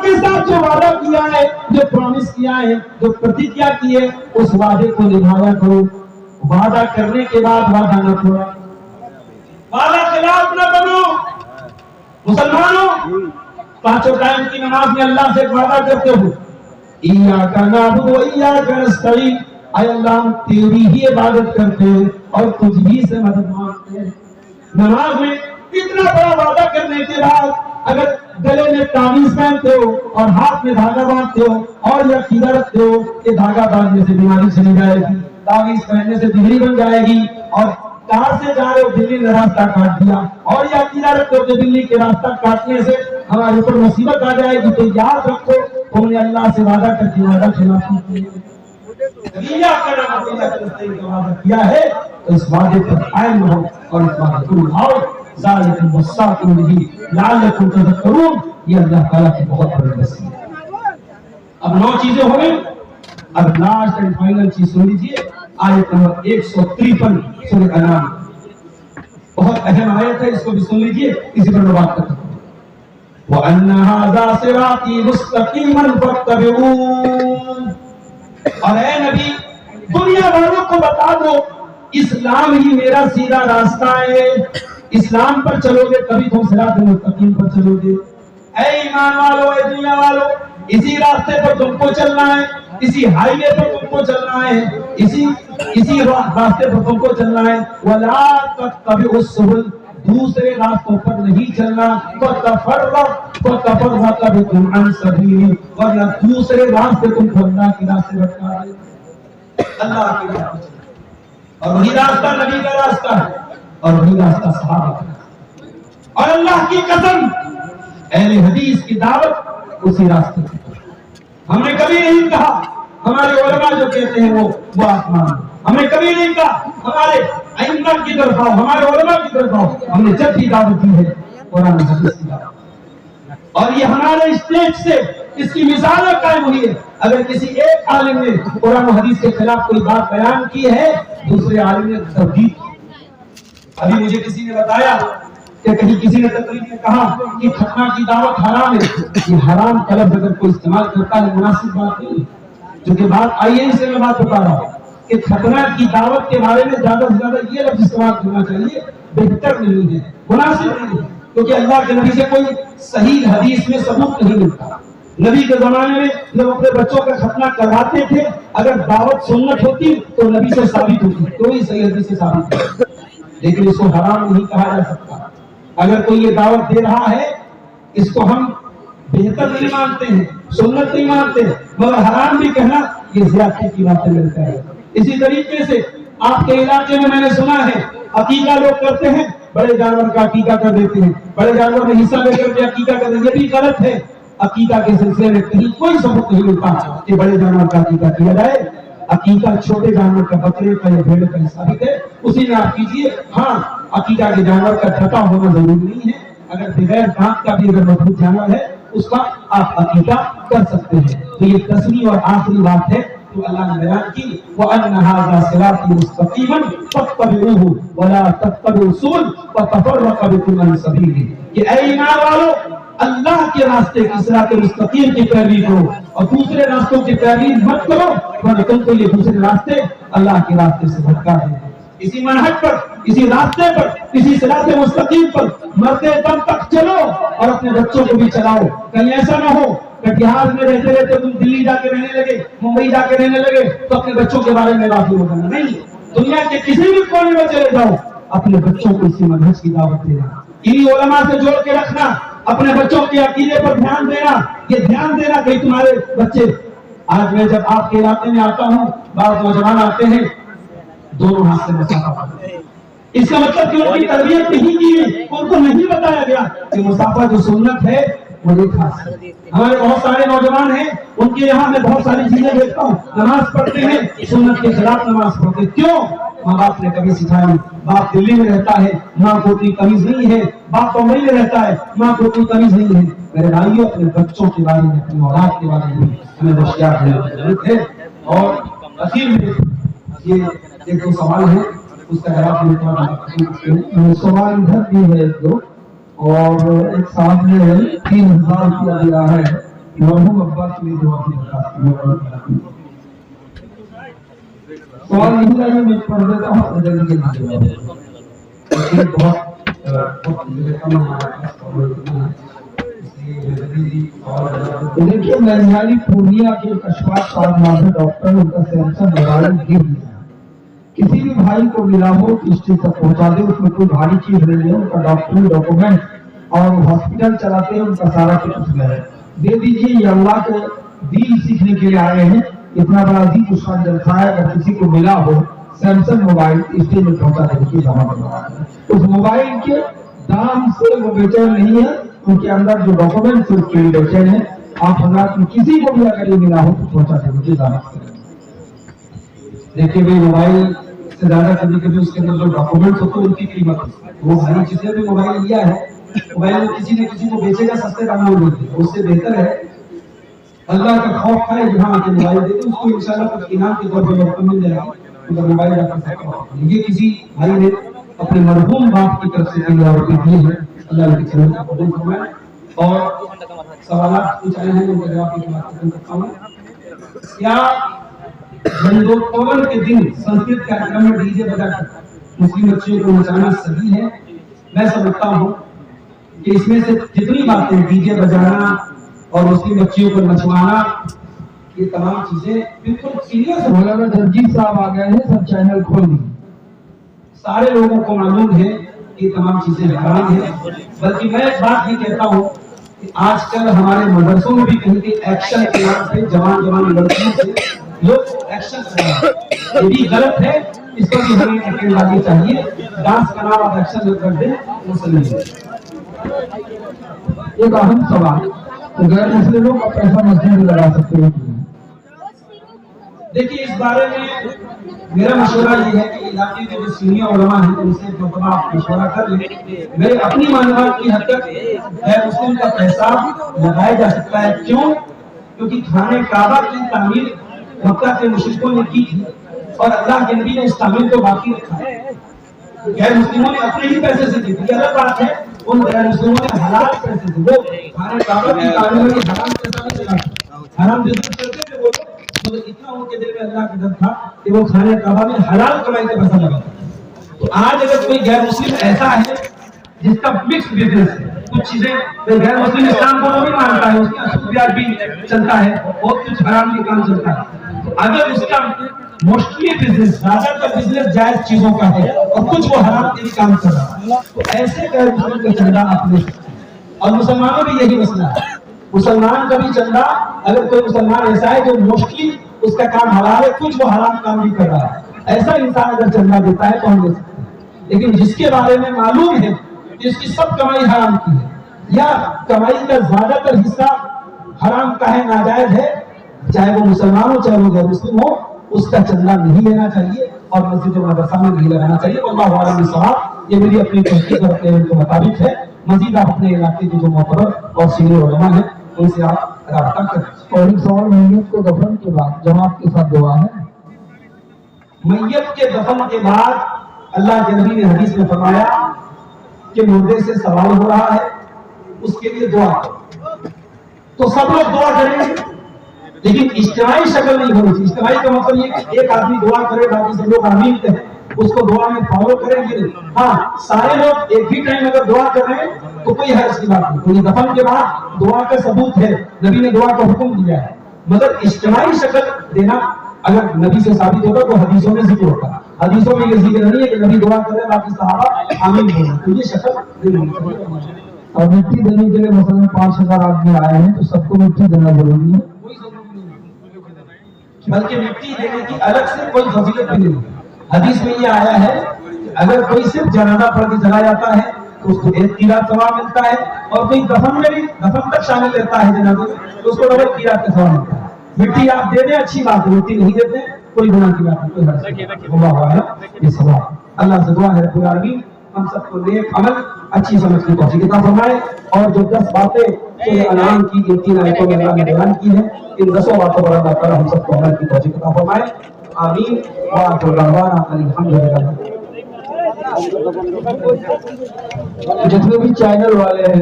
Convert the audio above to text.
کے ساتھ جو وعدہ کیا ہے، جو پرومس کیا ہے، جو پرتیجھا کی ہے، اس وعدے کو نبھایا کرو. وعدہ کرنے کے بعد وعدہ نہ توڑو، وعدہ خلاف نہ بنو. مسلمانوں، پانچوں ٹائم کی نماز میں اللہ سے وعدہ کرتے ہو، ایاک نعبد و ایاک نستعین، اے اللہ ہم تیری ہی عبادت کرتے ہیں اور تجھ ہی سے مدد مانگتے ہیں. نماز میں اتنا بڑا وعدہ کرنے کے بعد اگر گلے میں تعویذ پہنتے ہو اور ہاتھ میں دھاگا باندھتے ہو اور یہ عقیدہ رکھتے ہو کہ دھاگا باندھنے سے بیماری چلی جائے گی، تعویذ پہننے سے بجلی بن جائے گی، اور کار سے جا رہے ہو بلی نے راستہ کاٹ دیا، اور یہ عقیدہ رکھتے ہو کہ بلی کے راستہ کاٹنے سے ہمارے اوپر مصیبت آ جائے گی، تو یاد رکھو تم نے اللہ سے وعدہ کر کے وعدہ خلافی کی کیا ہے. اس وعدے پر قائم رہو اور اس وعدے کو نبھاؤ. ذالکم وصاکم بہ لعلکم تذکرون، یہ اللہ تعالیٰ کی بہت بڑی نصیحت ہے. اب 9 چیزیں ہو گئی. اب لاسٹ اینڈ فائنل چیز سن لیجیے، آیت نمبر 153 سورۃ انعام. بہت اہم آیت ہے، اس کو بھی سن لیجیے، اسی پر میں بات کرتا ہوں. وَأَنَّ هَذَا صِرَاطِي مُسْتَقِيمًا فَاتَّبِعُوهُ. اور اے نبی دنیا والوں کو بتا دو اسلام ہی میرا سیدھا راستہ ہے، اسلام پر چلو گے تبھی تم صراط مستقیم پر چلو گے. اے ایمان والو، اے دنیا والو، اسی راستے پر تم کو چلنا ہے، اسی ہائی وے پر تم کو چلنا ہے، اسی راستے پر تم کو چلنا ہے. وَلَا تَتَّبِعُوا السُّبُلَ، دوسرے راستوں پر نہیں چلنا. وَتَفَرَّقَ بِكُمْ عَنْ سَبِيلِهِ، ورنہ دوسرے راستے تم کو اللہ کی راستے بھٹکا دے. اللہ کی راستے، اور وہی راستہ نبی کا راستہ ہے، اور وہی راستہ صحابہ کا. اور اللہ کی قسم اہل حدیث کی دعوت اسی راستے کی. ہم نے کبھی نہیں کہا ہمارے علماء جو کہتے ہیں وہ آسمان، ہم نے کبھی نہیں کہا ہمارے ائمہ کی طرف آؤ، ہمارے علماء کی طرف آؤ. ہم نے جب بھی دعوت دی ہے قرآن حدیث کی دعوت، اور یہ ہمارے اسٹیج سے اس کی مثال قائم ہوئی ہے. اگر کسی ایک عالم نے قرآن و حدیث کے خلاف کوئی بات بیان کی ہے، دوسرے عالم نے تردید کی. ابھی مجھے کسی نے بتایا کہ کہیں کسی نے تقریر میں کہا کہ ختنہ کی دعوت حرام ہے. یہ حرام کا لفظ اگر کوئی استعمال کرتا ہے مناسب بات نہیں ہے، کیونکہ بات آئی ہے، اسے میں بات بتا رہا ہوں کہ ختنہ کی دعوت کے بارے میں زیادہ سے زیادہ یہ لفظ استعمال کرنا چاہیے، بہتر نہیں ہے، مناسب نہیں ہے. کیونکہ اللہ کے نبی سے کوئی صحیح حدیث میں ثبوت نہیں ملتا. نبی کے زمانے میں جب اپنے بچوں کا ختنہ کرواتے تھے، اگر دعوت سنت ہوتی تو نبی سے ثابت ہوتی، کوئی صحیح حدیث سے ثابت نہیں. لیکن اس کو حرام نہیں کہا جا سکتا. اگر کوئی یہ دعوت دے رہا ہے، اس کو ہم بہتر نہیں مانتے ہیں، سنت نہیں مانتے، مگر حرام بھی کہنا یہ زیادتی کی باتیں ملتا ہے. اسی طریقے سے آپ کے علاقے میں نے سنا ہے عقیقہ لوگ کرتے ہیں، بڑے جانور کا عقیقہ کر دیتے ہیں، بڑے جانور میں حصہ لے کر کے عقیقہ کر دیتے ہیں. یہ بھی غلط ہے. عقیقہ کے سلسلے میں کہیں کوئی ثبوت نہیں ملتا کہ بڑے جانور کا عقیقہ کیا جائے. عقیقہ چھوٹے جانور کا، بکرے کا یا بھیڑ کا ثابت ہے، اسی میں آپ کیجیے. ہاں عقیقہ کے جانور کا ڈھکا ہونا ضروری نہیں ہے، اگر بغیر دانت کا بھی اگر مضبوط جانور ہے اس کا آپ عقیقہ کر سکتے ہیں. تو یہ 10ویں اور آخری بات ہے تو اللہ نے بیان کی، وَأَنَّ هَذَا صِرَاطِي مُسْتَقِيمًا فَاتَّبِعُوهُ وَلَا تَتَّبِعُوا السُّبُلَ فَتَفَرَّقَ بِكُمْ عَنْ سَبِيلِهِ. کہ اے ایمان والو، اللہ کے راستے کی صراط مستقیم کی پیروی کرو اور دوسرے راستوں کی پیروی مت کرو، ورنہ تم کو یہ دوسرے راستے اللہ کے راستے سے بھٹکا دیں گے. اسی منہج پر، اسی راستے پر، اسی صراط مستقیم پر مرتے دم تک چلو اور اپنے بچوں کو بھی چلاؤ. کہیں ایسا نہ ہو کٹیہار میں رہتے رہتے تم دلی جا کے رہنے لگے، ممبئی جا کے رہنے لگے تو اپنے بچوں کے بارے میں غافل ہو جانا. نہیں، دنیا کے کسی بھی کونے میں چلے جاؤ، اپنے بچوں کو اسی منہج کی دعوت دینا، انہی علماء سے جوڑ کے رکھنا، اپنے بچوں کے عقیدے پر دھیان دینا. یہ دھیان دینا کہ تمہارے بچے، آج میں جب آپ کے علاقے میں آتا ہوں، بعض نوجوان آتے ہیں دونوں ہاتھ سے مسافہ پڑھتے ہیں. اس کا مطلب کہ ان کی تربیت نہیں کی گئی، ان کو نہیں بتایا گیا کہ مسافہ جو سنت ہے وہ ایک خاص ہے. ہمارے بہت سارے نوجوان ہیں، ان کے یہاں میں بہت ساری چیزیں دیکھتا ہوں، نماز پڑھتے ہیں سنت کے خلاف نماز پڑھتے ہیں. کیوں؟ ماں باپ نے کبھی سکھایا نہیں. باپ دلی میں رہتا ہے، ماں کو اتنی تمیز نہیں ہے. باپ بمبئی میں رہتا ہے، ماں کو اتنی تمیز نہیں ہے. میرے بھائیوں، اپنے بچوں کے بارے میں، اپنی اولاد کے بارے میں ہمیں ہوشیار ہونے کی ضرورت ہے. اور اخیر میں یہ ایک دو سوال ہے، اس کا جواب دیتا ہوں. سوال ادھر بھی ہے ایک دو، اور ایک صاحب نے 3000 کیا دیا ہے مرحوم ابا کے لیے دعا کی درخواست کی۔ سوال نہیں ہے، میں پڑھ دیتا ہوں جلدی جلدی دیکھیے ننیالی پورنیا کے کشواش صاحب نام ڈاکٹر ان کا سیمسنگ موبائل گر گیا، کسی بھی بھائی کو ملا ہو اسٹیج تک پہنچا دے، اس میں کوئی بھاری چیز نہیں ہے، ان کا ڈاکٹری ڈاکومنٹ اور ہاسپٹل چلاتے ہیں، ان کا سارا کچھ ہے، دے دیجیے، یہ اللہ کے دین سیکھنے کے لیے آئے ہیں، اتنا بڑا عظیم شان جلسہ ہے، اگر کسی کو ملا ہو سیمسنگ موبائل اسٹیج میں پہنچا دے کی اس موبائل کے دام سے وہ بے چین نہیں ہے، ان کے اندر جو ڈاکومنٹس اس کے بے چین ہے، آپ حضرات کسی کو بھی اگر یہ ملا ہو تو پہنچا دے کی دعوت کریں۔ دیکھیے بھائی موبائل سے زیادہ کبھی کبھی اس کے اندر جو ڈاکومنٹس ہوتے ہیں ان کی قیمت وہ بھاری چیزیں بھی موبائل لیا ہے، موبائل کسی نہ کسی کو بیچے گا سستے دام میں ملتی ہے، اس سے بہتر ہے اللہ کا خوف ہے جہاں کے موبائل دیتے اس کو انشاءاللہ کچھ انعام کے طور پر رقم مل جائے گی، موبائل رکھ سکتا ہوں۔ یہ کسی بھائی نے اپنے مرحوم باپ کی طرف سے روپے دیے ہیں، اللہ کے چرن کو قبول فرمائے، اور سوالات پوچھ رہے ہیں ان کا جواب کی بات کرتا ہوں۔ کیا جنڈوتسو کے دن سنسکرت کارکرم میں ڈی جے بجا کر مسلم بچیوں کو نچانا صحیح ہے؟ میں سمجھتا ہوں کہ اس میں سے جتنی باتیں ڈی جے بجانا اور مسلم بچیوں کو نچوانا یہ تمام چیزیں بالکل سیریس ہے۔ مولانا جگجیت صاحب آ گئے ہیں، سب چینل کھول دی، سارے لوگوں کو معلوم ہے کہ تمام چیزیں حرام ہیں، بلکہ میں ایک بات یہ کہتا ہوں کہ آج کل ہمارے مدرسوں میں بھی کہیں کہ ایکشن کے نام سے جوان لڑکیوں سے لوگ ایکشن کر رہے ہیں، یہ بھی غلط ہے، اس پر بھی ہمیں ایکشن لانا چاہیے۔ ڈانس کا نام آپ ایکشن کر دیں مسلم ہے۔ ایک اہم سوال، غیر مسلم لوگ پیسہ مسجد میں لگا سکتے ہیں؟ دیکھیے اس بارے میں میرا مشورہ یہ ہے کہ علاقے کے جو سینئر علماء ہیں ان سے آپ مشورہ کر لیں۔ میرے اپنی معلومات کی حد تک غیر مسلم کا پیسہ لگایا جا سکتا ہے، کیوں؟ کیونکہ خانہ کعبہ کی تعمیر مکہ کے مشرکوں نے کی تھی اور اللہ کے نبی نے اس تعمیر کو باقی رکھا ہے، غیر مسلموں نے اپنے ہی پیسے سے کی تھی۔ یہ الگ بات ہے ان غیر مسلموں نے حلال پیسے سے، وہ خانہ کعبہ کی تعمیر میں حرام پیسہ نہیں لگا، حرام بزنس کرتے تھے وہ لوگ، مگر اتنا ان کے دل میں اللہ کا ڈر تھا کہ وہ خانہ کعبہ میں حلال کمائی کا پیسہ لگا۔ تو آج اگر کوئی غیر مسلم ایسا ہے جس کا مکس بزنس ہے، کچھ چیزیں غیر مسلم اسلام کو بھی مانتا ہے، اس کا سود بیاج بھی چلتا ہے، بہت کچھ حرام بھی کام چلتا ہے، تو اگر اس کا موسٹلی بزنس زیادہ تر بزنس جائز چیزوں کا ہے اور کچھ وہ حرام کے بھی کام کر رہا ہے، تو ایسے غیر مسلم کا چندہ آپ لے سکتے ہیں۔ اور مسلمانوں بھی یہی مسئلہ ہے، مسلمان کا بھی چندہ اگر کوئی مسلمان ایسا ہے جو موسٹلی اس کا کام حلال ہے، کچھ وہ حرام کام بھی کر رہا ہے، ایسا انسان اگر چندہ دیتا ہے تو ہم لے سکتے ہیں۔ لیکن جس کے بارے میں معلوم ہے کہ اس کی سب کمائی حرام کی ہے یا کمائی کا زیادہ تر حصہ حرام کا ہے، ناجائز ہے، چاہے وہ مسلمان ہو چاہے وہ غیر مسلم ہو، اس کا چندہ نہیں لینا چاہیے اور مسجد و مدرسہ میں نہیں لگانا چاہیے۔ اللہ عالم بالصواب، یہ میری اپنی تحقیق اور اپنے علم کے مطابق ہے۔ مزید آپ اپنے علاقے کے جو معتبر اور سینئر علماء ہیں ان سے آپ رابطہ کریں۔ اور ایک سوال، میت کو دفن کے بعد جماعت کے ساتھ دعا ہے؟ میت کے دفن کے بعد اللہ کے نبی نے حدیث میں فرمایا کہ مردے سے سوال ہو رہا ہے، اس کے لیے دعا کرو، تو سب لوگ دعا کریں گے، لیکن اجتماعی شکل نہیں ہونی چاہیے۔ اجتماعی کا مطلب یہ کہ ایک آدمی دعا کرے باقی سب لوگ آمین کہیں، اس کو دعا میں فالو کریں گے۔ ہاں سارے لوگ ایک ہی ٹائم اگر دعا کر رہے ہیں تو کوئی حرج کی بات نہیں، کوئی دفن کے بعد دعا کا ثبوت ہے، نبی نے دعا کا حکم دیا ہے، مگر اجتماعی شکل دینا اگر نبی سے ثابت ہوگا تو حدیثوں میں ذکر ہوگا۔ حدیثوں میں یہ ذکر نہیں ہے کہ نبی دعا کرے باقی صحابہ آمین بولیں، تو یہ شکل نہیں ہونی چاہیے۔ اور مٹی دینے کے لیے مثلا 5,000 آدمی آئے ہیں تو سب کو مٹی دینا ضروری ہے؟ کوئی ضروری نہیں، بلکہ مٹی دینے کی الگ سے کوئی فضیلت بھی نہیں۔ حدیث میں یہ آیا ہے کہ اگر کوئی صرف جنازہ پڑھ کے چلا جاتا ہے تو اس کو 1 قیرات ثواب ملتا ہے، اور کوئی دفن میں بھی دفن تک شامل رہتا ہے جنازے میں تو اس کو ڈبل قیرات کا ثواب ملتا ہے۔ مٹی آپ دے دیں اچھی بات ہے، مٹی نہیں دیتے کوئی گناہ کی بات نہیں، کوئی حرج نہیں۔ اللہ اعلم بالصواب۔ اللہ سے دعا ہے رب العالمین ہم سب کو نیک عمل اچھی سمجھ کی توفیق عطا فرمائے، اور جو 10 باتیں سورہ انعام کی ان 3 آیتوں میں اللہ نے بیان کی ہیں، ان 10 باتوں پر اللہ تعالی ہم سب کو عمل کی توفیق عطا فرمائے، آمین۔ وآخر دعوانا الحمدللہ۔ جتنے بھی چینل والے ہیں